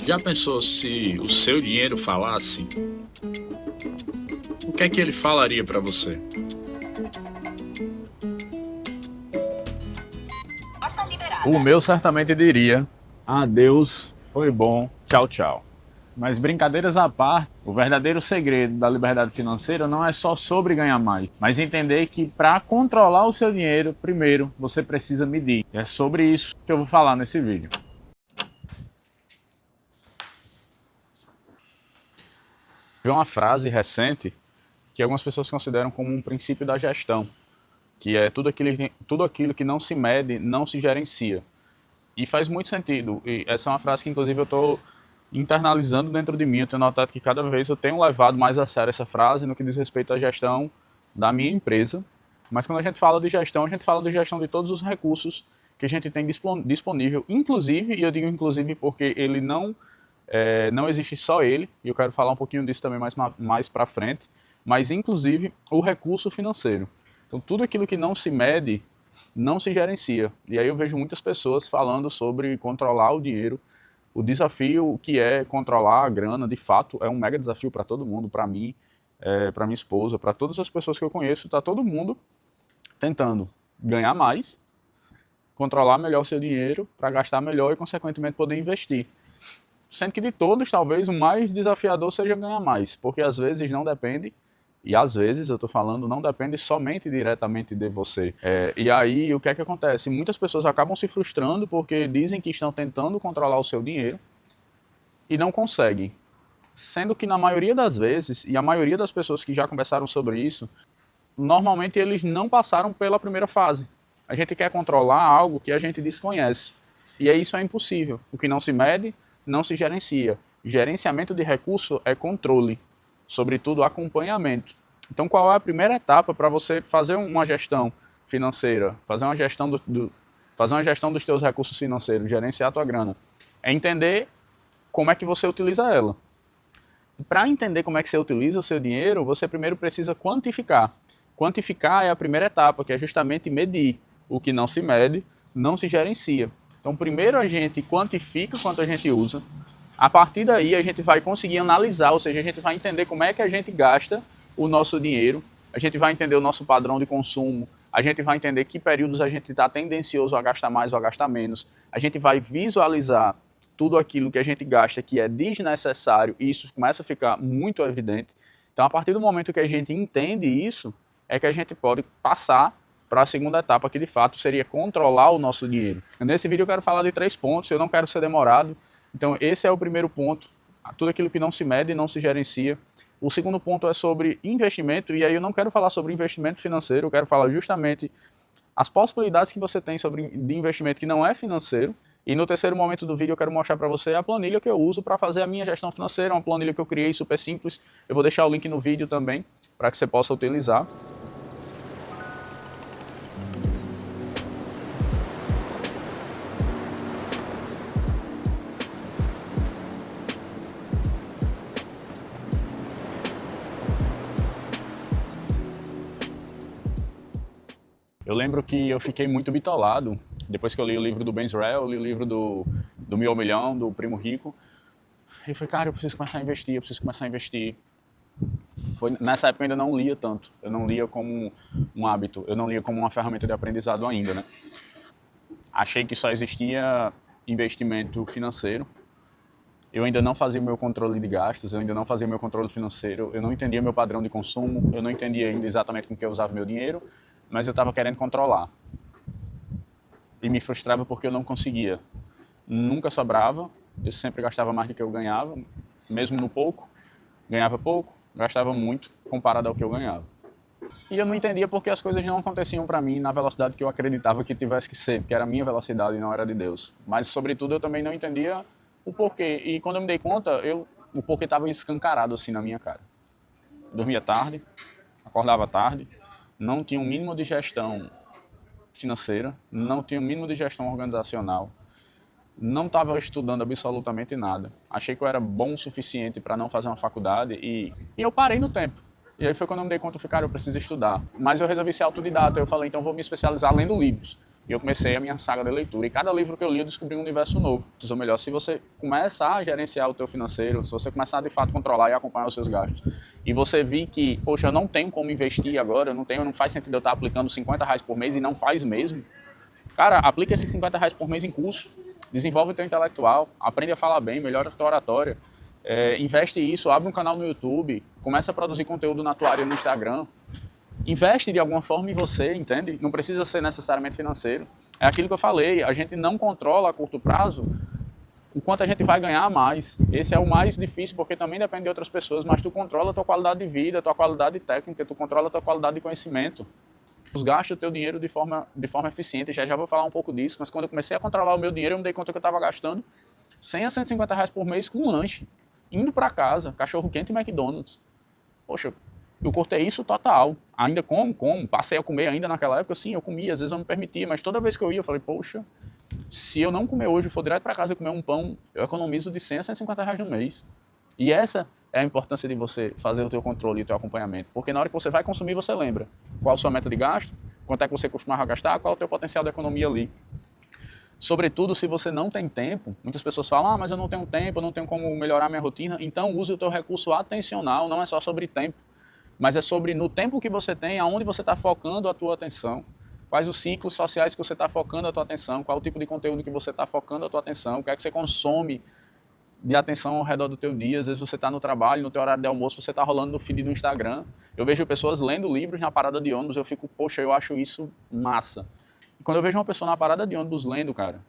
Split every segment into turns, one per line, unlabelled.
Já pensou se o seu dinheiro falasse? O que é que ele falaria para você?
O meu certamente diria: adeus, foi bom, tchau, tchau. Mas brincadeiras à parte, o verdadeiro segredo da liberdade financeira não é só sobre ganhar mais, mas entender que para controlar o seu dinheiro, primeiro você precisa medir. É sobre isso que eu vou falar nesse vídeo. Vi uma frase recente que algumas pessoas consideram como um princípio da gestão, que é tudo aquilo que não se mede, não se gerencia. E faz muito sentido. E essa é uma frase que, inclusive, eu estou internalizando dentro de mim. Eu tenho notado que cada vez eu tenho levado mais a sério essa frase no que diz respeito à gestão da minha empresa. Mas quando a gente fala de gestão, a gente fala de gestão de todos os recursos que a gente tem disponível, inclusive, e eu digo inclusive porque ele não existe só ele, e eu quero falar um pouquinho disso também mais para frente, mas inclusive o recurso financeiro. Então, tudo aquilo que não se mede, não se gerencia. E aí eu vejo muitas pessoas falando sobre controlar o dinheiro. O desafio que é controlar a grana, de fato, é um mega desafio para todo mundo, para mim, para minha esposa, para todas as pessoas que eu conheço. Está todo mundo tentando ganhar mais, controlar melhor o seu dinheiro para gastar melhor e, consequentemente, poder investir. Sendo que de todos, talvez o mais desafiador seja ganhar mais, porque às vezes não depende, e às vezes, eu estou falando, não depende somente diretamente de você. E aí, o que é que acontece? Muitas pessoas acabam se frustrando porque dizem que estão tentando controlar o seu dinheiro e não conseguem. Sendo que na maioria das vezes, e a maioria das pessoas que já conversaram sobre isso, normalmente eles não passaram pela primeira fase. A gente quer controlar algo que a gente desconhece. E aí isso é impossível. O que não se mede, não se gerencia. Gerenciamento de recurso é controle, sobretudo acompanhamento. Então, qual é a primeira etapa para você fazer uma gestão financeira, fazer uma gestão dos teus recursos financeiros, gerenciar a tua grana? É entender como é que você utiliza ela. Para entender como é que você utiliza o seu dinheiro, você primeiro precisa quantificar. Quantificar é a primeira etapa, que é justamente medir. O que não se mede, não se gerencia. Então, primeiro a gente quantifica quanto a gente usa. A partir daí, a gente vai conseguir analisar, ou seja, a gente vai entender como é que a gente gasta o nosso dinheiro, a gente vai entender o nosso padrão de consumo, a gente vai entender que períodos a gente está tendencioso a gastar mais ou a gastar menos, a gente vai visualizar tudo aquilo que a gente gasta que é desnecessário, e isso começa a ficar muito evidente. Então, a partir do momento que a gente entende isso, é que a gente pode passar para a segunda etapa, que de fato seria controlar o nosso dinheiro. Nesse vídeo eu quero falar de 3 pontos, eu não quero ser demorado. Então, esse é o primeiro ponto, tudo aquilo que não se mede, não se gerencia. O segundo ponto é sobre investimento, e aí eu não quero falar sobre investimento financeiro, eu quero falar justamente as possibilidades que você tem de investimento que não é financeiro. E no terceiro momento do vídeo eu quero mostrar para você a planilha que eu uso para fazer a minha gestão financeira, uma planilha que eu criei super simples. Eu vou deixar o link no vídeo também, para que você possa utilizar. Eu lembro que eu fiquei muito bitolado depois que eu li o livro do Ben Israel, eu li o livro do Mil ao Milhão, do Primo Rico. E eu falei, cara, eu preciso começar a investir, eu preciso começar a investir. Nessa época eu ainda não lia tanto, eu não lia como um hábito, eu não lia como uma ferramenta de aprendizado ainda, né? Achei que só existia investimento financeiro. Eu ainda não fazia o meu controle de gastos, eu ainda não fazia o meu controle financeiro, eu não entendia meu padrão de consumo, eu não entendia ainda exatamente com que eu usava meu dinheiro, mas eu estava querendo controlar. E me frustrava porque eu não conseguia. Nunca sobrava, eu sempre gastava mais do que eu ganhava, mesmo no pouco, ganhava pouco, gastava muito comparado ao que eu ganhava. E eu não entendia porque as coisas não aconteciam para mim na velocidade que eu acreditava que tivesse que ser, porque era a minha velocidade e não era de Deus. Mas, sobretudo, eu também não entendia o porquê. E quando eu me dei conta, o porquê estava escancarado assim na minha cara. Dormia tarde, acordava tarde, não tinha um mínimo de gestão financeira, não tinha um mínimo de gestão organizacional, não estava estudando absolutamente nada. Achei que eu era bom o suficiente para não fazer uma faculdade e eu parei no tempo. E aí foi quando eu me dei conta, eu falei, cara, eu preciso estudar. Mas eu resolvi ser autodidata, eu falei, então vou me especializar lendo livros. E eu comecei a minha saga de leitura. E cada livro que eu li, eu descobri um universo novo. Ou melhor, se você começar a gerenciar o teu financeiro, se você começar a, de fato, controlar e acompanhar os seus gastos, e você vir que, poxa, eu não tenho como investir agora, não faz sentido eu estar aplicando R$ 50 por mês e não faz mesmo. Cara, aplica esses R$ 50 por mês em curso, desenvolve o teu intelectual, aprende a falar bem, melhora a tua oratória, investe isso, abre um canal no YouTube, começa a produzir conteúdo na tua área no Instagram. Investe de alguma forma em você, entende? Não precisa ser necessariamente financeiro. É aquilo que eu falei, a gente não controla a curto prazo o quanto a gente vai ganhar mais. Esse é o mais difícil, porque também depende de outras pessoas, mas tu controla a tua qualidade de vida, a tua qualidade técnica, tu controla a tua qualidade de conhecimento. Tu gasta o teu dinheiro de forma eficiente, já vou falar um pouco disso, mas quando eu comecei a controlar o meu dinheiro, eu me dei conta que eu estava gastando R$ 100 a R$ 150 por mês com um lanche, indo para casa, cachorro quente e McDonald's. Poxa, eu cortei isso total. Ainda como, passei a comer ainda naquela época, sim, eu comia, às vezes eu me permitia, mas toda vez que eu ia, eu falei, poxa, se eu não comer hoje, eu for direto para casa e comer um pão, eu economizo de R$ 100 a R$ 150 no mês. E essa é a importância de você fazer o teu controle e o teu acompanhamento, porque na hora que você vai consumir, você lembra qual a sua meta de gasto, quanto é que você costumava gastar, qual é o teu potencial de economia ali. Sobretudo se você não tem tempo, muitas pessoas falam, mas eu não tenho tempo, eu não tenho como melhorar minha rotina, então use o teu recurso atencional, não é só sobre tempo, mas é sobre no tempo que você tem, aonde você está focando a tua atenção, quais os ciclos sociais que você está focando a tua atenção, qual o tipo de conteúdo que você está focando a tua atenção, o que é que você consome de atenção ao redor do teu dia. Às vezes você está no trabalho, no teu horário de almoço, você está rolando no feed do Instagram. Eu vejo pessoas lendo livros na parada de ônibus, eu fico, poxa, eu acho isso massa. E quando eu vejo uma pessoa na parada de ônibus lendo, cara,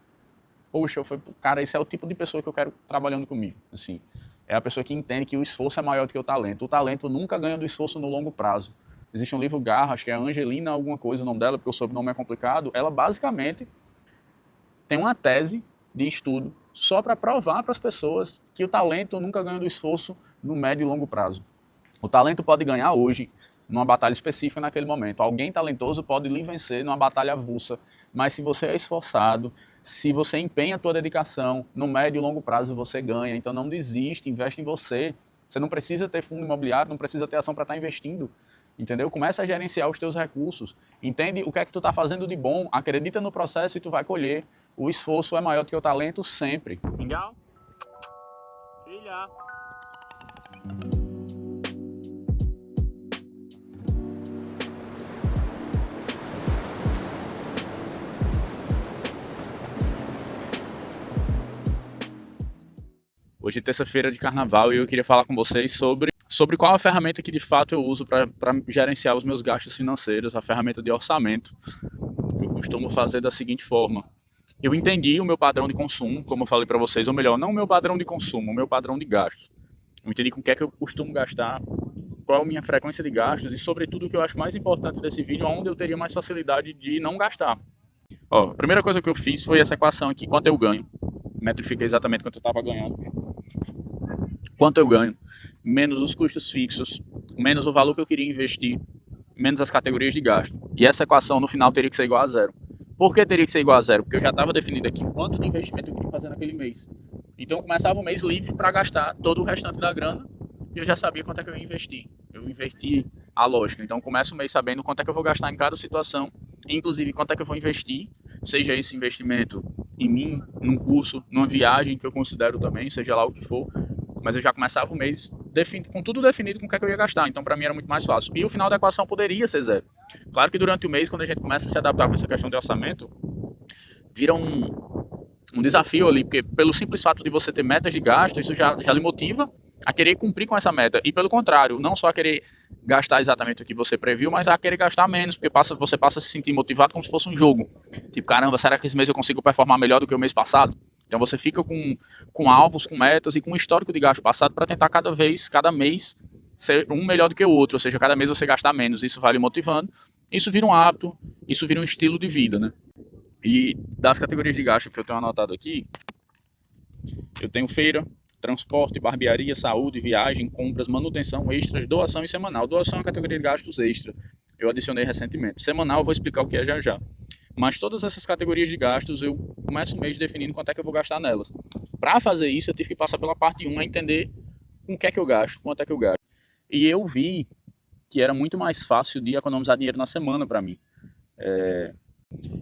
poxa, cara, esse é o tipo de pessoa que eu quero trabalhando comigo, assim. É a pessoa que entende que o esforço é maior do que o talento. O talento nunca ganha do esforço no longo prazo. Existe um livro Garra, acho que é Angelina alguma coisa o nome dela, porque o sobrenome é complicado. Ela basicamente tem uma tese de estudo só para provar para as pessoas que o talento nunca ganha do esforço no médio e longo prazo. O talento pode ganhar hoje, numa batalha específica naquele momento. Alguém talentoso pode lhe vencer numa batalha avulsa, mas se você é esforçado, se você empenha a tua dedicação, no médio e longo prazo você ganha. Então não desiste, investe em você. Você não precisa ter fundo imobiliário, não precisa ter ação para estar investindo. Entendeu? Começa a gerenciar os teus recursos. Entende o que é que tu está fazendo de bom, acredita no processo e tu vai colher. O esforço é maior do que o talento sempre.
Mingau? Filha.
Hoje é terça-feira de carnaval e eu queria falar com vocês sobre qual a ferramenta que de fato eu uso para gerenciar os meus gastos financeiros, a ferramenta de orçamento. Eu costumo fazer da seguinte forma. Eu entendi o meu padrão de consumo, como eu falei para vocês, ou melhor, não o meu padrão de consumo, o meu padrão de gasto. Eu entendi com o que é que eu costumo gastar, qual é a minha frequência de gastos e, sobretudo, o que eu acho mais importante desse vídeo, onde eu teria mais facilidade de não gastar. Ó, a primeira coisa que eu fiz foi essa equação aqui, quanto eu ganho. Metrifiquei exatamente quanto eu estava ganhando. Quanto eu ganho, menos os custos fixos, menos o valor que eu queria investir, menos as categorias de gasto. E essa equação, no final, teria que ser igual a zero. Por que teria que ser igual a zero? Porque eu já estava definindo aqui quanto de investimento eu queria fazer naquele mês. Então eu começava o mês livre para gastar todo o restante da grana e eu já sabia quanto é que eu ia investir. Eu inverti a lógica. Então eu começo o mês sabendo quanto é que eu vou gastar em cada situação, inclusive quanto é que eu vou investir, seja esse investimento em mim, num curso, numa viagem que eu considero também, seja lá o que for. Mas eu já começava o mês com tudo definido com o que é que eu ia gastar. Então, para mim, era muito mais fácil. E o final da equação poderia ser zero. Claro que durante o mês, quando a gente começa a se adaptar com essa questão de orçamento, vira um desafio ali, porque pelo simples fato de você ter metas de gasto, isso já lhe motiva a querer cumprir com essa meta. E pelo contrário, não só a querer gastar exatamente o que você previu, mas a querer gastar menos, porque você passa a se sentir motivado como se fosse um jogo. Tipo, caramba, será que esse mês eu consigo performar melhor do que o mês passado? Então você fica com alvos, com metas e com um histórico de gasto passado para tentar cada mês, ser um melhor do que o outro. Ou seja, cada mês você gastar menos. Isso vai lhe motivando. Isso vira um hábito, isso vira um estilo de vida, né? E das categorias de gasto que eu tenho anotado aqui, eu tenho feira, transporte, barbearia, saúde, viagem, compras, manutenção, extras, doação e semanal. Doação é uma categoria de gastos extra. Eu adicionei recentemente. Semanal eu vou explicar o que é já. Mas todas essas categorias de gastos eu começo o mês definindo quanto é que eu vou gastar nelas. Para fazer isso eu tive que passar pela parte 1 a entender com o que é que eu gasto, quanto é que eu gasto. E eu vi que era muito mais fácil de economizar dinheiro na semana para mim.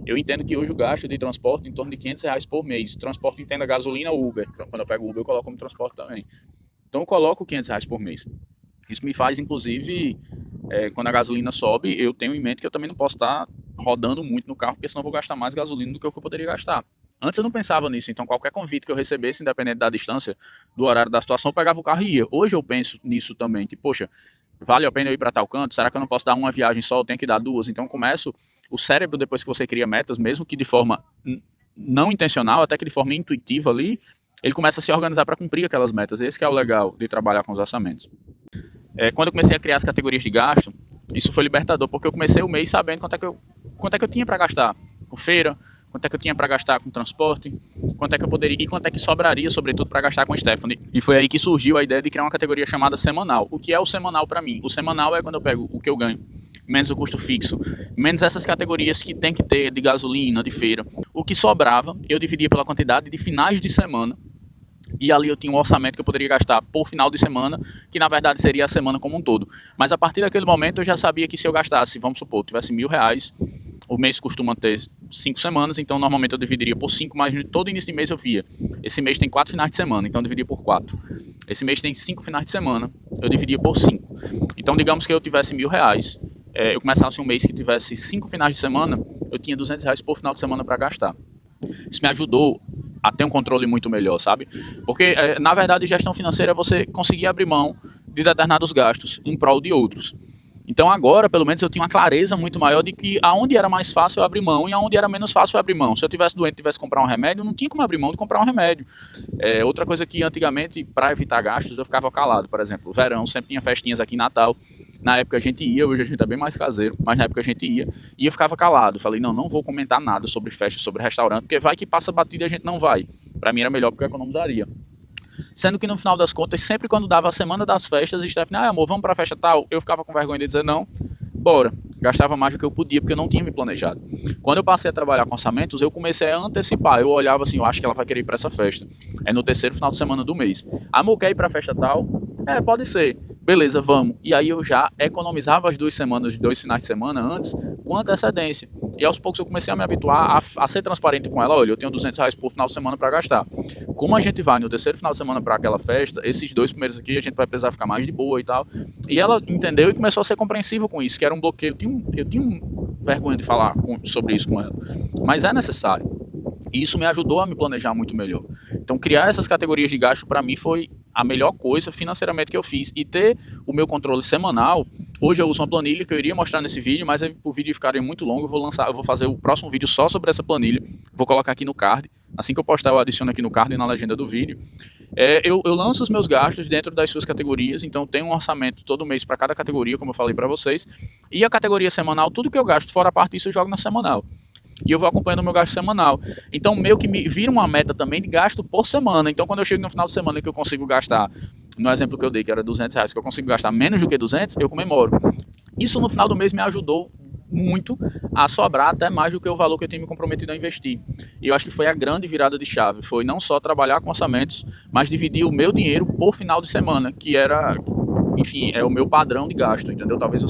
Eu entendo que hoje o gasto de transporte é em torno de R$ 500 por mês. Transporte entenda gasolina ou Uber. Quando eu pego o Uber, eu coloco como transporte também. Então eu coloco R$ 500 por mês. Isso me faz, inclusive, quando a gasolina sobe, eu tenho em mente que eu também não posso estar rodando muito no carro, porque senão eu vou gastar mais gasolina do que eu poderia gastar. Antes eu não pensava nisso, então qualquer convite que eu recebesse, independente da distância, do horário da situação, eu pegava o carro e ia. Hoje eu penso nisso também, que, poxa, vale a pena eu ir para tal canto? Será que eu não posso dar uma viagem só, eu tenho que dar duas? Então começo, o cérebro, depois que você cria metas, mesmo que de forma não intencional, até que de forma intuitiva ali, ele começa a se organizar para cumprir aquelas metas. Esse que é o legal de trabalhar com os orçamentos. Quando eu comecei a criar as categorias de gasto, isso foi libertador, porque eu comecei o mês sabendo quanto é que eu tinha para gastar com feira, quanto é que eu tinha para gastar com transporte, quanto é que eu poderia e quanto é que sobraria, sobretudo, para gastar com a Stephanie. E foi aí que surgiu a ideia de criar uma categoria chamada semanal. O que é o semanal para mim? O semanal é quando eu pego o que eu ganho, menos o custo fixo, menos essas categorias que tem que ter de gasolina, de feira. O que sobrava, eu dividia pela quantidade de finais de semana, e ali eu tinha um orçamento que eu poderia gastar por final de semana, que na verdade seria a semana como um todo. Mas a partir daquele momento eu já sabia que se eu gastasse, vamos supor, tivesse R$ 1.000, o mês costuma ter 5 semanas, então normalmente eu dividiria por 5, mas todo início de mês eu via. Esse mês tem 4 finais de semana, então eu dividia por 4. Esse mês tem 5 finais de semana, eu dividia por 5. Então digamos que eu tivesse R$ 1.000, eu começasse um mês que tivesse 5 finais de semana, eu tinha R$ 200 por final de semana para gastar. Isso me ajudou a ter um controle muito melhor, sabe? Porque, na verdade, gestão financeira é você conseguir abrir mão de determinados gastos em prol de outros. Então agora, pelo menos, eu tinha uma clareza muito maior de que aonde era mais fácil eu abrir mão e aonde era menos fácil eu abrir mão. Se eu tivesse doente e tivesse que comprar um remédio, não tinha como abrir mão de comprar um remédio. Outra coisa que antigamente, para evitar gastos, eu ficava calado. Por exemplo, o verão sempre tinha festinhas aqui em Natal. Na época a gente ia, hoje a gente é bem mais caseiro, mas na época a gente ia e eu ficava calado. Falei, não vou comentar nada sobre festa, sobre restaurante, porque vai que passa batida e a gente não vai. Para mim era melhor porque eu economizaria. Sendo que no final das contas, sempre quando dava a semana das festas, Stephanie, amor, vamos pra festa tal, eu ficava com vergonha de dizer não, bora. Gastava mais do que eu podia, porque eu não tinha me planejado. Quando eu passei a trabalhar com orçamentos, eu comecei a antecipar. Eu olhava assim, eu acho que ela vai querer ir pra essa festa. É no terceiro final de semana do mês. Amor, quer ir pra festa tal? Pode ser. Beleza, vamos. E aí eu já economizava as 2 semanas, 2 finais de semana antes, com antecedência. E aos poucos eu comecei a me habituar a ser transparente com ela. Olha, eu tenho R$ 200 por final de semana para gastar. Como a gente vai no terceiro final de semana para aquela festa, esses 2 primeiros aqui a gente vai precisar ficar mais de boa e tal. E ela entendeu e começou a ser compreensiva com isso, que era um bloqueio. Eu tinha vergonha de falar sobre isso com ela. Mas é necessário. E isso me ajudou a me planejar muito melhor. Então, criar essas categorias de gasto, para mim, foi a melhor coisa financeiramente que eu fiz. E ter o meu controle semanal. Hoje eu uso uma planilha que eu iria mostrar nesse vídeo, mas o vídeo ficaria muito longo. Eu vou fazer o próximo vídeo só sobre essa planilha. Vou colocar aqui no card. Assim que eu postar, eu adiciono aqui no card e na legenda do vídeo. Eu lanço os meus gastos dentro das suas categorias. Então, tem um orçamento todo mês para cada categoria, como eu falei para vocês. E a categoria semanal, tudo que eu gasto fora a parte disso, eu jogo na semanal. E eu vou acompanhando o meu gasto semanal. Então, meio que me vira uma meta também de gasto por semana. Então, quando eu chego no final de semana que eu consigo gastar, no exemplo que eu dei, que era R$ 200, que eu consigo gastar menos do que 200, eu comemoro. Isso no final do mês me ajudou muito a sobrar até mais do que o valor que eu tinha me comprometido a investir. E eu acho que foi a grande virada de chave. Foi não só trabalhar com orçamentos, mas dividir o meu dinheiro por final de semana, que era, enfim, é o meu padrão de gasto, entendeu? Talvez